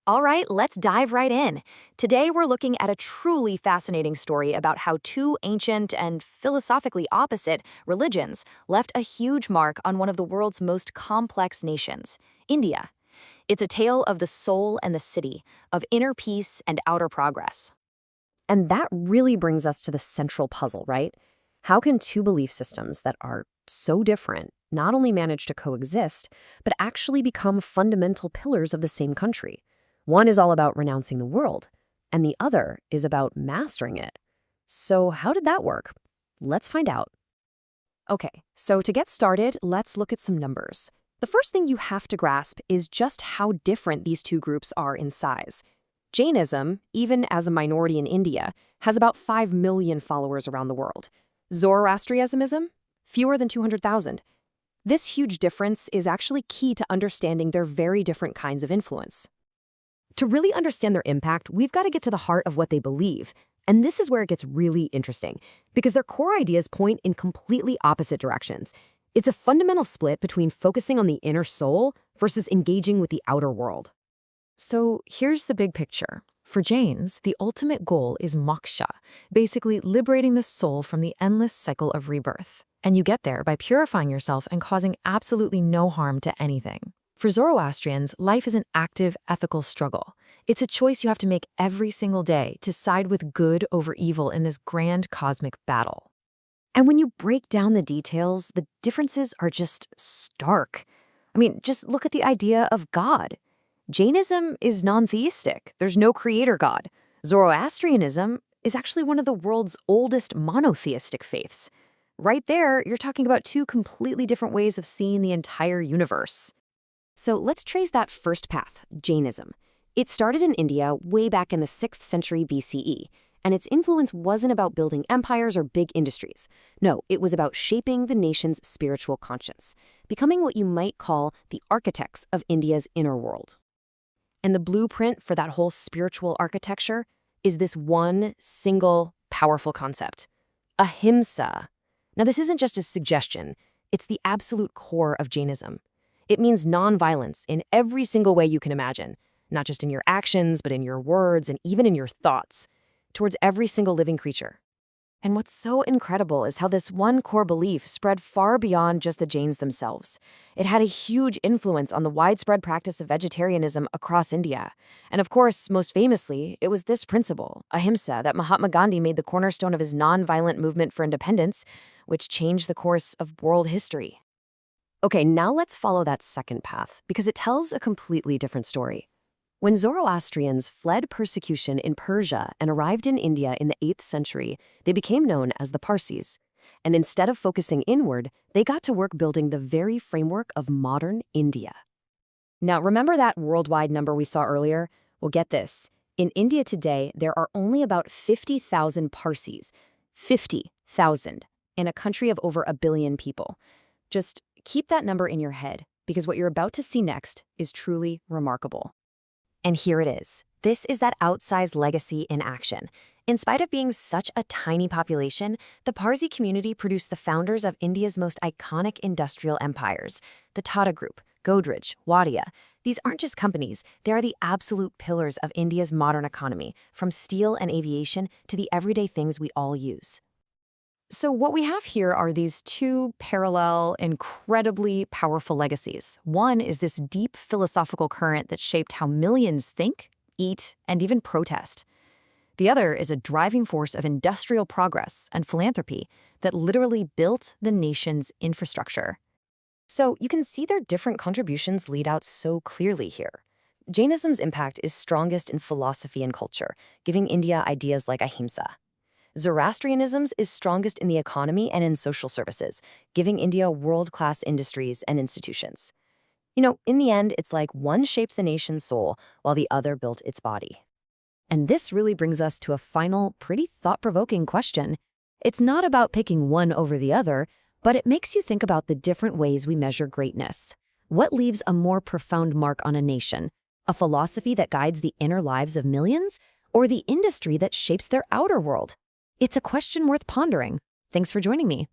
All right, let's dive right in. Today, we're looking at a truly fascinating story about how two ancient and philosophically opposite religions left a huge mark on one of the world's most complex nations, India. It's a tale of the soul and the city, of inner peace and outer progress. And that really brings us to the central puzzle, right? How can two belief systems that are so different not only manage to coexist, but actually become fundamental pillars of the same country? One is all about renouncing the world, and the other is about mastering it. So how did that work? Let's find out. Okay, so to get started, let's look at some numbers. The first thing you have to grasp is just how different these two groups are in size. Jainism, even as a minority in India, has about 5 million followers around the world. Zoroastrianism? Fewer than 200,000. This huge difference is actually key to understanding their very different kinds of influence. To really understand their impact, we've got to get to the heart of what they believe. And this is where it gets really interesting, because their core ideas point in completely opposite directions. It's a fundamental split between focusing on the inner soul versus engaging with the outer world. So here's the big picture. For Jains, the ultimate goal is moksha, basically liberating the soul from the endless cycle of rebirth. And you get there by purifying yourself and causing absolutely no harm to anything. For Zoroastrians, life is an active, ethical struggle. It's a choice you have to make every single day to side with good over evil in this grand cosmic battle. And when you break down the details, the differences are just stark. I mean, just look at the idea of God. Jainism is non-theistic. There's no creator god. Zoroastrianism is actually one of the world's oldest monotheistic faiths. Right there, you're talking about two completely different ways of seeing the entire universe. So let's trace that first path, Jainism. It started in India way back in the 6th century BCE, and its influence wasn't about building empires or big industries. No, it was about shaping the nation's spiritual conscience, becoming what you might call the architects of India's inner world. And the blueprint for that whole spiritual architecture is this one single powerful concept, ahimsa. Now, this isn't just a suggestion, it's the absolute core of Jainism. It means nonviolence in every single way you can imagine, not just in your actions, but in your words and even in your thoughts, towards every single living creature. And what's so incredible is how this one core belief spread far beyond just the Jains themselves. It had a huge influence on the widespread practice of vegetarianism across India. And of course, most famously, it was this principle, ahimsa, that Mahatma Gandhi made the cornerstone of his nonviolent movement for independence, which changed the course of world history. Okay, now let's follow that second path, because it tells a completely different story. When Zoroastrians fled persecution in Persia and arrived in India in the 8th century, they became known as the Parsis. And instead of focusing inward, they got to work building the very framework of modern India. Now, remember that worldwide number we saw earlier? Well, get this. In India today, there are only about 50,000 Parsis. 50,000 in a country of over 1 billion people. Just keep that number in your head, because what you're about to see next is truly remarkable. And here it is. This is that outsized legacy in action. In spite of being such a tiny population, the Parsi community produced the founders of India's most iconic industrial empires, the Tata Group, Godrej, Wadia. These aren't just companies, they are the absolute pillars of India's modern economy, from steel and aviation to the everyday things we all use. So what we have here are these two parallel, incredibly powerful legacies. One is this deep philosophical current that shaped how millions think, eat, and even protest. The other is a driving force of industrial progress and philanthropy that literally built the nation's infrastructure. So you can see their different contributions lead out so clearly here. Jainism's impact is strongest in philosophy and culture, giving India ideas like ahimsa. Zoroastrianism's is strongest in the economy and in social services, giving India world-class industries and institutions. You know, in the end, it's like one shaped the nation's soul while the other built its body. And this really brings us to a final, pretty thought-provoking question. It's not about picking one over the other, but it makes you think about the different ways we measure greatness. What leaves a more profound mark on a nation? A philosophy that guides the inner lives of millions, or the industry that shapes their outer world? It's a question worth pondering. Thanks for joining me.